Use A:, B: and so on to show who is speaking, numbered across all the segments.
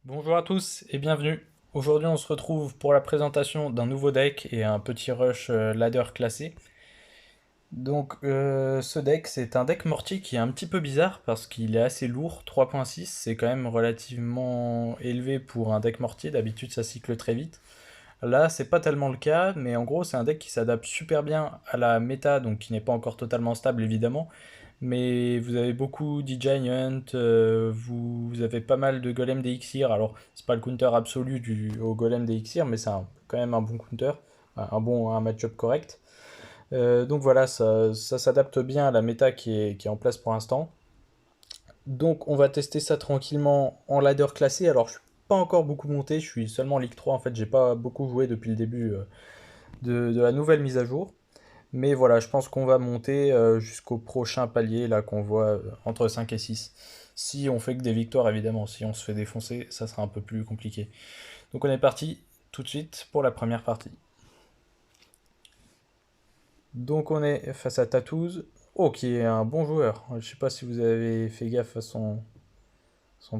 A: Bonjour à tous et bienvenue. Aujourd'hui, on se retrouve pour la présentation d'un nouveau deck et un petit rush ladder classé. Ce deck, c'est un deck mortier qui est un petit peu bizarre parce qu'il est assez lourd. 3.6, c'est quand même relativement élevé pour un deck mortier. D'habitude, ça cycle très vite. Là, c'est pas tellement le cas, mais en gros, c'est un deck qui s'adapte super bien à la méta, donc qui n'est pas encore totalement stable évidemment. Mais vous avez beaucoup d'E-Giant, vous avez pas mal de Golem d'Elixir. Alors, c'est pas le counter absolu au Golem d'Elixir, mais c'est quand même un bon counter, un match-up correct. Donc voilà, ça s'adapte bien à la méta qui est en place pour l'instant. Donc on va tester ça tranquillement en ladder classé. Alors je suis pas encore beaucoup monté, je suis seulement en Ligue 3 en fait, j'ai pas beaucoup joué depuis le début de la nouvelle mise à jour. Mais voilà, je pense qu'on va monter jusqu'au prochain palier là qu'on voit entre 5 et 6. Si on fait que des victoires évidemment, si on se fait défoncer, ça sera un peu plus compliqué. Donc on est parti tout de suite pour la première partie. Donc on est face à Tattoos. Oh, qui est un bon joueur. Je sais pas si vous avez fait gaffe à son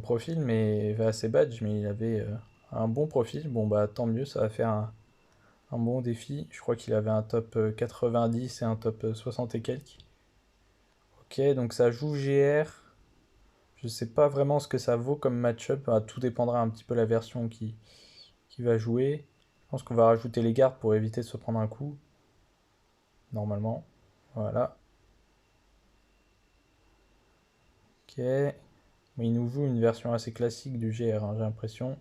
A: profil, mais à ses badges, mais il avait un bon profil. Bon bah tant mieux, ça va faire un bon défi. Je crois qu'il avait un top 90 et un top 60 et quelques. Ok, donc ça joue GR. Je sais pas vraiment ce que ça vaut comme match-up. Tout dépendra un petit peu de la version qui va jouer. Je pense qu'on va rajouter les gardes pour éviter de se prendre un coup. Normalement. Voilà. Ok. Mais il nous joue une version assez classique du GR, hein, j'ai l'impression.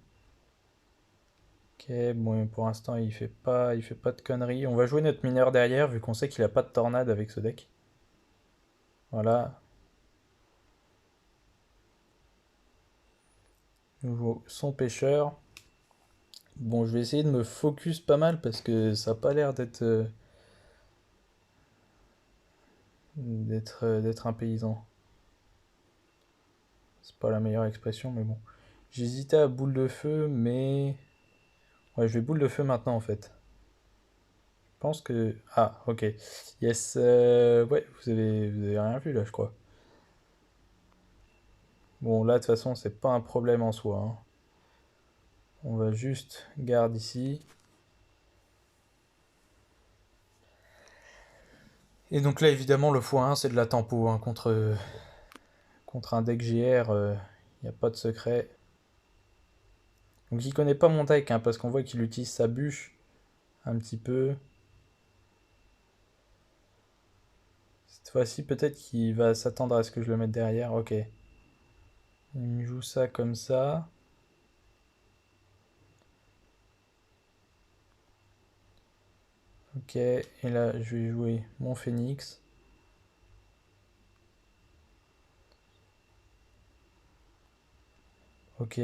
A: Ok, bon, pour l'instant, il fait pas de conneries. On va jouer notre mineur derrière, vu qu'on sait qu'il a pas de tornade avec ce deck. Voilà. Nouveau son pêcheur. Bon, je vais essayer de me focus pas mal parce que ça a pas l'air d'être un paysan. C'est pas la meilleure expression, mais bon. J'hésitais à boule de feu, mais ouais, je vais boule de feu maintenant en fait. Je pense que ok. Yes. Ouais, vous avez rien vu là, je crois. Bon, là, de toute façon, c'est pas un problème en soi, hein. On va juste garde ici. Et donc là, évidemment, le x1, c'est de la tempo, hein. Contre un deck GR, il n'y a pas de secret. Donc il connaît pas mon deck, hein, parce qu'on voit qu'il utilise sa bûche un petit peu. Cette fois-ci, peut-être qu'il va s'attendre à ce que je le mette derrière. Ok. Il me joue ça comme ça. Ok. Et là, je vais jouer mon phénix. Ok.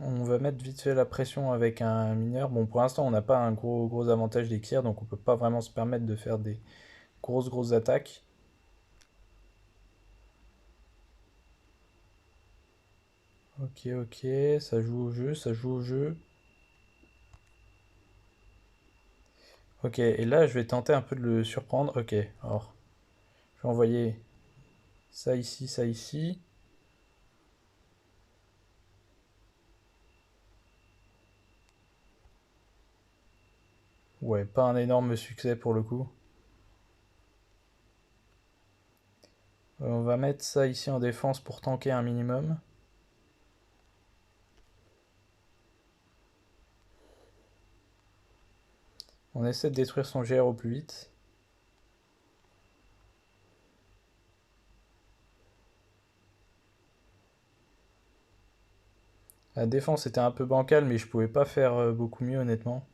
A: On va mettre vite fait la pression avec un mineur. Bon, pour l'instant, on n'a pas un gros avantage d'Exir, donc on peut pas vraiment se permettre de faire des grosses attaques. Ok, ok, ça joue au jeu, ça joue au jeu. Ok, et là, je vais tenter un peu de le surprendre. Ok, alors, je vais envoyer ça ici, ça ici. Ouais, pas un énorme succès pour le coup. On va mettre ça ici en défense pour tanker un minimum. On essaie de détruire son GR au plus vite. La défense était un peu bancale, mais je pouvais pas faire beaucoup mieux honnêtement.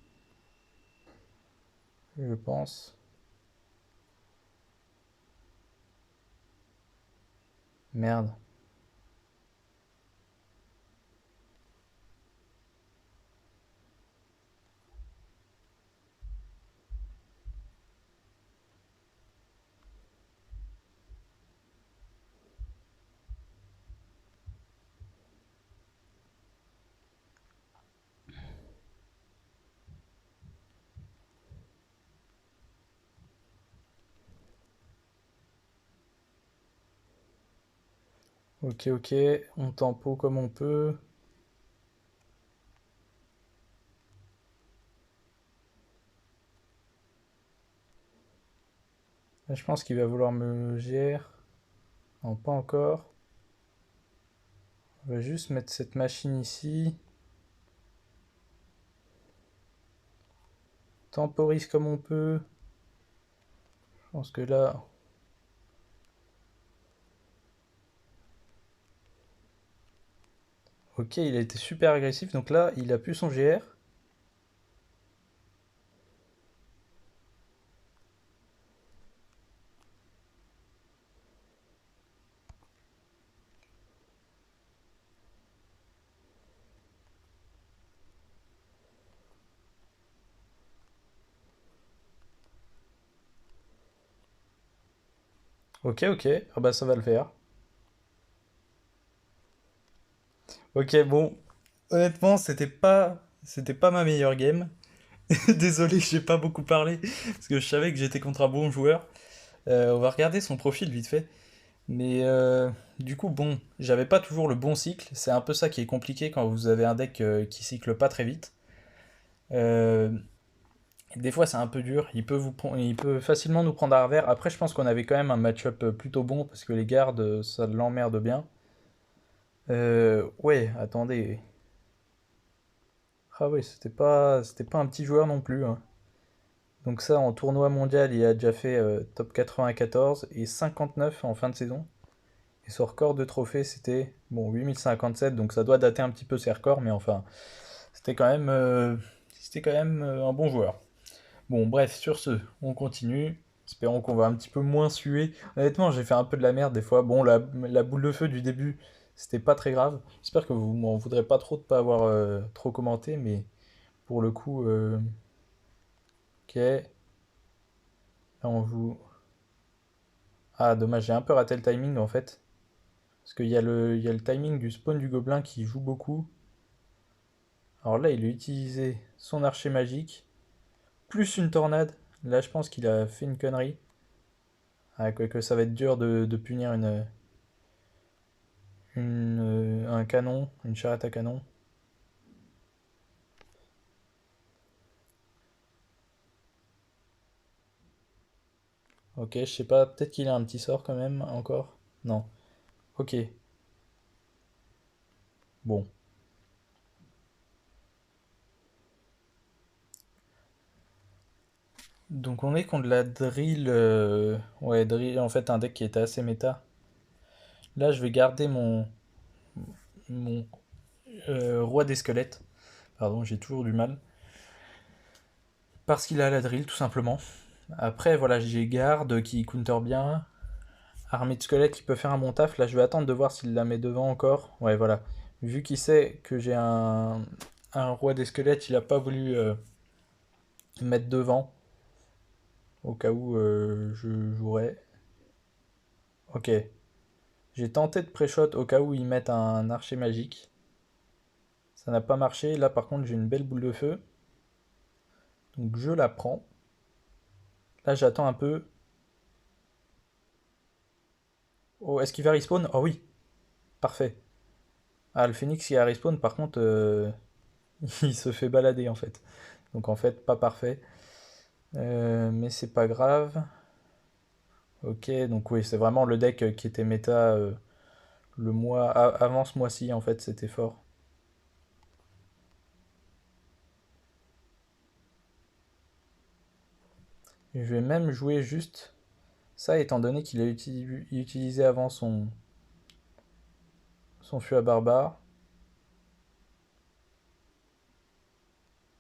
A: Je pense. Merde. Ok, ok, on tempo comme on peut. Là, je pense qu'il va vouloir me GR. Non, pas encore. On va juste mettre cette machine ici. Temporise comme on peut. Je pense que là... Ok, il a été super agressif. Donc là, il a plus son GR. Ok, ok. Ah bah ça va le faire. Ok, bon. Honnêtement, c'était pas ma meilleure game. Désolé, j'ai pas beaucoup parlé parce que je savais que j'étais contre un bon joueur. On va regarder son profil vite fait. Mais du coup, bon, j'avais pas toujours le bon cycle. C'est un peu ça qui est compliqué quand vous avez un deck qui cycle pas très vite. Euh, des fois, c'est un peu dur. Il peut facilement nous prendre à revers. Après, je pense qu'on avait quand même un match-up plutôt bon parce que les gardes, ça l'emmerde bien. Ouais, attendez. Ah ouais, c'était pas un petit joueur non plus, hein. Donc ça, en tournoi mondial, il a déjà fait top 94 et 59 en fin de saison. Et son record de trophées, c'était bon 8057, donc ça doit dater un petit peu ses records, mais enfin, c'était quand même, un bon joueur. Bon, bref, sur ce, on continue. Espérons qu'on va un petit peu moins suer. Honnêtement, j'ai fait un peu de la merde des fois. Bon, la boule de feu du début, c'était pas très grave. J'espère que vous m'en voudrez pas trop de pas avoir trop commenté, mais pour le coup, ok. Là, on joue. Ah, dommage, j'ai un peu raté le timing en fait. Parce qu'il y a le timing du spawn du gobelin qui joue beaucoup. Alors là, il a utilisé son archer magique, plus une tornade. Là, je pense qu'il a fait une connerie. Ah, que ça va être dur de punir un canon, une charrette à canon. Ok, je sais pas, peut-être qu'il a un petit sort quand même, encore. Non. Ok, bon. Donc on est contre la drill. Ouais, drill, en fait, un deck qui était assez méta. Là, je vais garder mon roi des squelettes. Pardon, j'ai toujours du mal. Parce qu'il a la drill, tout simplement. Après, voilà, j'ai garde qui counter bien. Armée de squelettes qui peut faire un bon taf. Là, je vais attendre de voir s'il la met devant encore. Ouais, voilà. Vu qu'il sait que j'ai un roi des squelettes, il a pas voulu mettre devant. Au cas où je jouerais. Ok. J'ai tenté de pré-shot au cas où ils mettent un archer magique. Ça n'a pas marché. Là, par contre, j'ai une belle boule de feu. Donc, je la prends. Là, j'attends un peu. Oh, est-ce qu'il va respawn? Oh oui, parfait. Ah, le phoenix qui a respawn, par contre, il se fait balader en fait. Donc, en fait, pas parfait. Mais c'est pas grave. Ok, donc oui, c'est vraiment le deck qui était méta le mois avant ce mois-ci, en fait, c'était fort. Je vais même jouer juste ça, étant donné qu'il a utilisé avant son fût à barbare.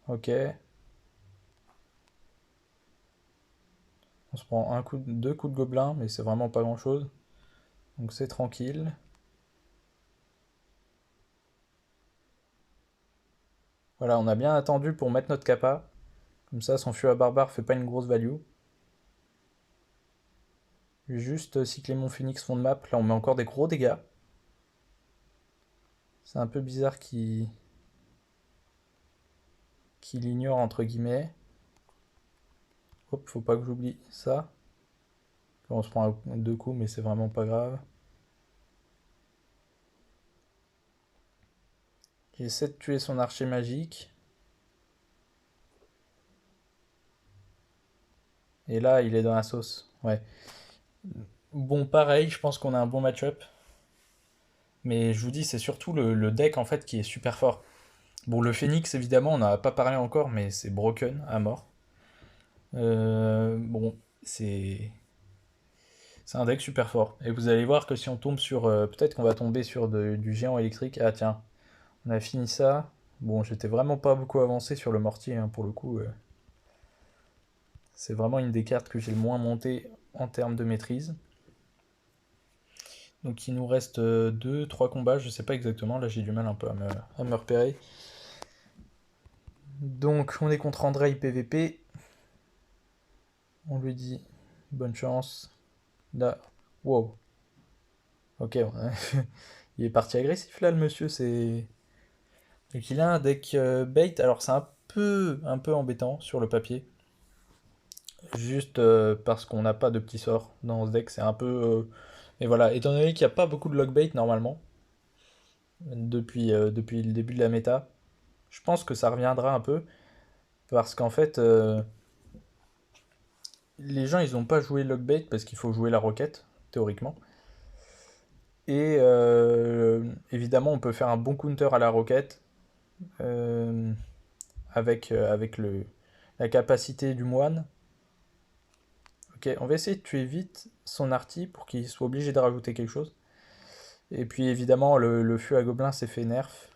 A: Ok, on se prend deux coups de gobelin, mais c'est vraiment pas grand-chose. Donc c'est tranquille. Voilà, on a bien attendu pour mettre notre kappa. Comme ça, son fût à barbare fait pas une grosse value. Juste si Clément Phoenix fond de map, là on met encore des gros dégâts. C'est un peu bizarre qu'il ignore entre guillemets. Hop, faut pas que j'oublie ça. On se prend deux coups, mais c'est vraiment pas grave. Il essaie de tuer son archer magique. Et là, il est dans la sauce. Ouais. Bon, pareil, je pense qu'on a un bon match-up. Mais je vous dis, c'est surtout le deck en fait qui est super fort. Bon, le Phoenix, évidemment, on n'en a pas parlé encore, mais c'est broken à mort. Bon, c'est un deck super fort. Et vous allez voir que si on tombe sur... peut-être qu'on va tomber sur du géant électrique. Ah tiens, on a fini ça. Bon, j'étais vraiment pas beaucoup avancé sur le mortier, hein, pour le coup. C'est vraiment une des cartes que j'ai le moins montée en termes de maîtrise. Donc il nous reste 2, 3 combats, je sais pas exactement, là j'ai du mal un peu à me repérer. Donc on est contre Andrei PVP. On lui dit bonne chance. Là, wow. Ok, il est parti agressif là le monsieur, c'est... Donc il a un deck bait, alors c'est un peu embêtant sur le papier. Juste parce qu'on n'a pas de petits sorts dans ce deck, c'est un peu... Et voilà, étant donné qu'il n'y a pas beaucoup de lockbait normalement, depuis le début de la méta, je pense que ça reviendra un peu, parce qu'en fait, les gens ils n'ont pas joué lockbait parce qu'il faut jouer la roquette, théoriquement. Et évidemment, on peut faire un bon counter à la roquette euh, avec la capacité du moine. Ok, on va essayer de tuer vite son arty pour qu'il soit obligé de rajouter quelque chose. Et puis évidemment, le feu à gobelin s'est fait nerf.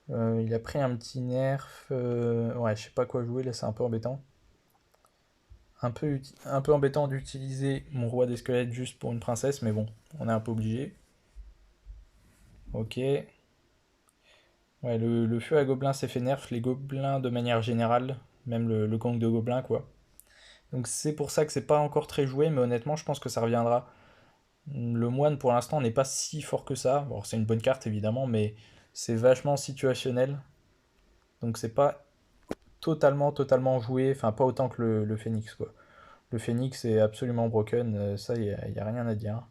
A: Il a pris un petit nerf. Ouais, je sais pas quoi jouer là, c'est un peu embêtant. Un peu embêtant d'utiliser mon roi des squelettes juste pour une princesse, mais bon, on est un peu obligé. Ok. Ouais, le feu à gobelin s'est fait nerf, les gobelins de manière générale, même le gang de gobelins, quoi. Donc c'est pour ça que c'est pas encore très joué, mais honnêtement, je pense que ça reviendra. Le moine, pour l'instant, n'est pas si fort que ça. Bon, c'est une bonne carte, évidemment, mais c'est vachement situationnel. Donc c'est pas totalement joué, enfin pas autant que le phénix, quoi. Le phénix est absolument broken, ça, y a rien à dire.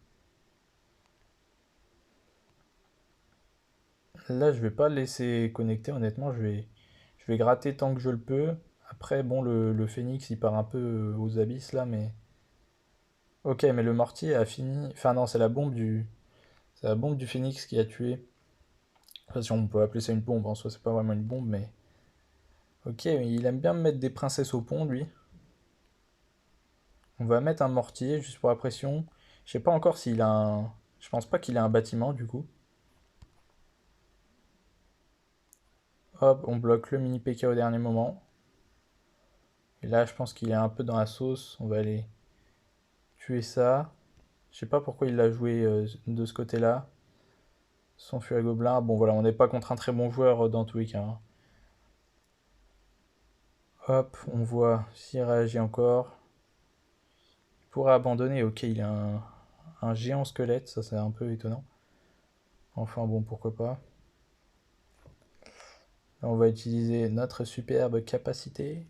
A: Là, je vais pas le laisser connecter, honnêtement, je vais gratter tant que je le peux. Après, bon, le phénix, il part un peu aux abysses, là, mais... Ok, mais le mortier a fini... Enfin non, c'est la bombe du phénix qui a tué. Enfin, si on peut appeler ça une bombe, en soi, c'est pas vraiment une bombe, mais... Ok, il aime bien me mettre des princesses au pont, lui. On va mettre un mortier, juste pour la pression. Je sais pas encore s'il a un... Je pense pas qu'il a un bâtiment, du coup. Hop, on bloque le mini PK au dernier moment. Et là, je pense qu'il est un peu dans la sauce. On va aller tuer ça. Je sais pas pourquoi il l'a joué de ce côté-là. Son feu à gobelin. Bon, voilà, on n'est pas contre un très bon joueur dans tous les cas, hein. Hop, on voit s'il réagit encore. Il pourrait abandonner. Ok, il a un géant squelette. Ça, c'est un peu étonnant. Enfin, bon, pourquoi pas. Là, on va utiliser notre superbe capacité.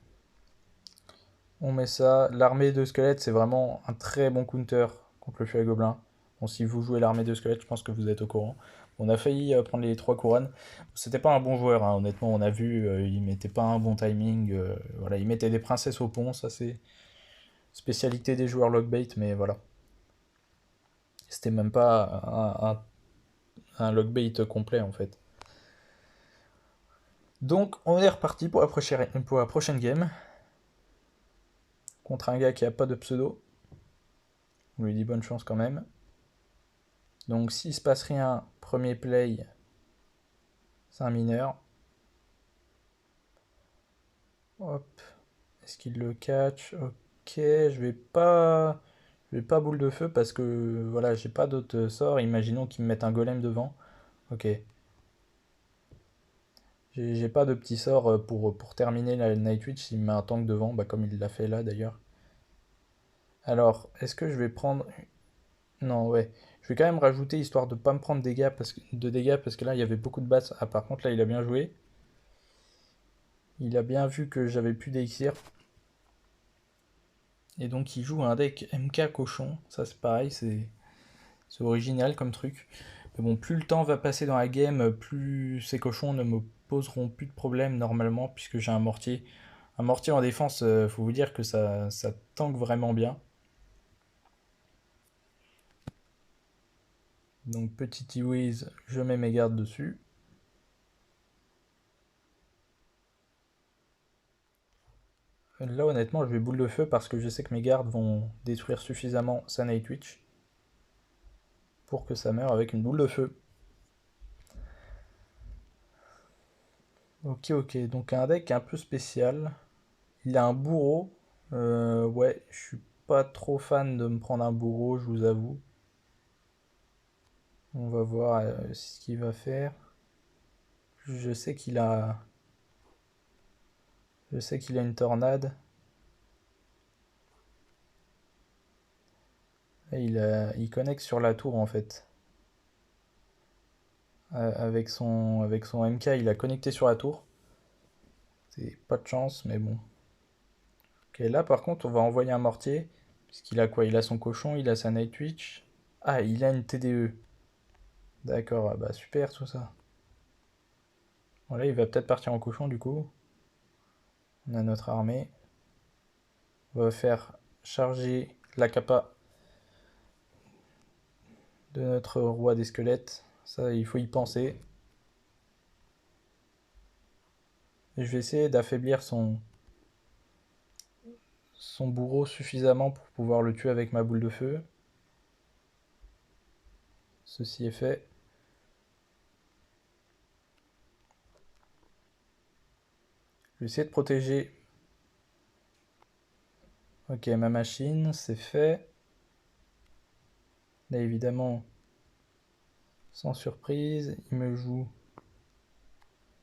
A: On met ça. L'armée de squelettes, c'est vraiment un très bon counter contre le feu à gobelin. Bon, si vous jouez l'armée de squelettes, je pense que vous êtes au courant. On a failli prendre les 3 couronnes. C'était pas un bon joueur, hein, honnêtement, on a vu, il mettait pas un bon timing. Voilà, il mettait des princesses au pont, ça c'est spécialité des joueurs lockbait, mais voilà. C'était même pas un lockbait complet en fait. Donc on est reparti pour la prochaine game. Contre un gars qui a pas de pseudo. On lui dit bonne chance quand même. Donc s'il se passe rien, premier play, c'est un mineur. Hop. Est-ce qu'il le catch? Ok, je vais pas boule de feu parce que voilà, j'ai pas d'autres sorts. Imaginons qu'il me mette un golem devant. Ok. J'ai pas de petit sort pour terminer la Night Witch s'il me met un tank devant, bah, comme il l'a fait là d'ailleurs. Alors, est-ce que je vais prendre... Non, ouais. Je vais quand même rajouter histoire de pas me prendre de dégâts parce que là il y avait beaucoup de bats. Ah, par contre là il a bien joué. Il a bien vu que j'avais plus d'élixir. Et donc il joue un deck MK cochon. Ça c'est pareil, c'est original comme truc. Mais bon, plus le temps va passer dans la game, plus ces cochons ne me poseront plus de problème normalement, puisque j'ai un mortier. Un mortier en défense, faut vous dire que ça tank vraiment bien. Donc petit T-Wiz, je mets mes gardes dessus. Là honnêtement je vais boule de feu parce que je sais que mes gardes vont détruire suffisamment sa Night Witch pour que ça meure avec une boule de feu. Ok, ok, donc un deck un peu spécial. Il a un bourreau. Ouais, je suis pas trop fan de me prendre un bourreau, je vous avoue. On va voir ce qu'il va faire. Je sais qu'il a, je sais qu'il a une tornade. Et il connecte sur la tour en fait. Avec son MK, il a connecté sur la tour. C'est pas de chance, mais bon. Ok, là par contre, on va envoyer un mortier. Puisqu'il a quoi? Il a son cochon, il a sa Night Witch. Ah, il a une TDE. D'accord, ah bah super tout ça. Voilà, il va peut-être partir en cochon du coup. On a notre armée. On va faire charger la capa de notre roi des squelettes. Ça, il faut y penser. Et je vais essayer d'affaiblir son bourreau suffisamment pour pouvoir le tuer avec ma boule de feu. Ceci est fait. Je vais essayer de protéger. Ok, ma machine, c'est fait. Là, évidemment, sans surprise, il me joue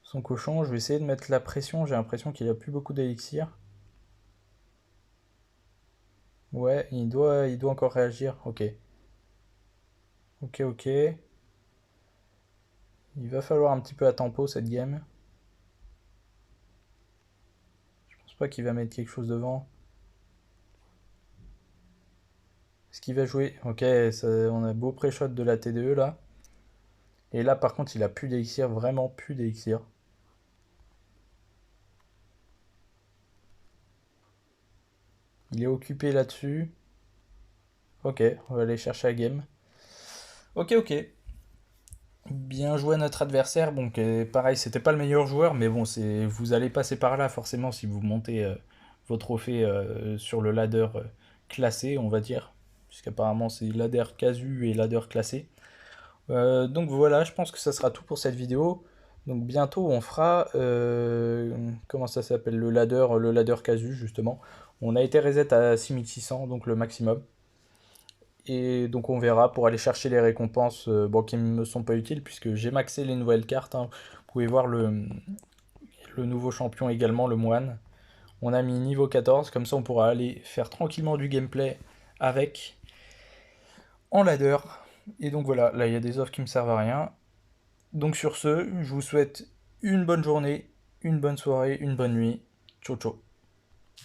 A: son cochon. Je vais essayer de mettre la pression. J'ai l'impression qu'il a plus beaucoup d'élixir. Ouais, il doit encore réagir. Ok. Ok, ok. Il va falloir un petit peu à tempo cette game. Je pense pas qu'il va mettre quelque chose devant. Est-ce qu'il va jouer? Ok, on a beau pré-shot de la TDE là. Et là par contre il a plus d'élixir, vraiment plus d'élixir. Il est occupé là-dessus. Ok, on va aller chercher la game. Ok, ok. Bien joué à notre adversaire. Bon, pareil, c'était pas le meilleur joueur, mais bon, vous allez passer par là forcément si vous montez vos trophées sur le ladder classé, on va dire. Puisqu'apparemment c'est ladder casu et ladder classé. Donc voilà, je pense que ça sera tout pour cette vidéo. Donc bientôt on fera, comment ça s'appelle, le ladder casu justement. On a été reset à 6600, donc le maximum. Et donc on verra pour aller chercher les récompenses bon, qui ne me sont pas utiles puisque j'ai maxé les nouvelles cartes, hein. Vous pouvez voir le nouveau champion également, le moine. On a mis niveau 14, comme ça on pourra aller faire tranquillement du gameplay avec en ladder. Et donc voilà, là il y a des offres qui me servent à rien. Donc sur ce, je vous souhaite une bonne journée, une bonne soirée, une bonne nuit. Ciao ciao.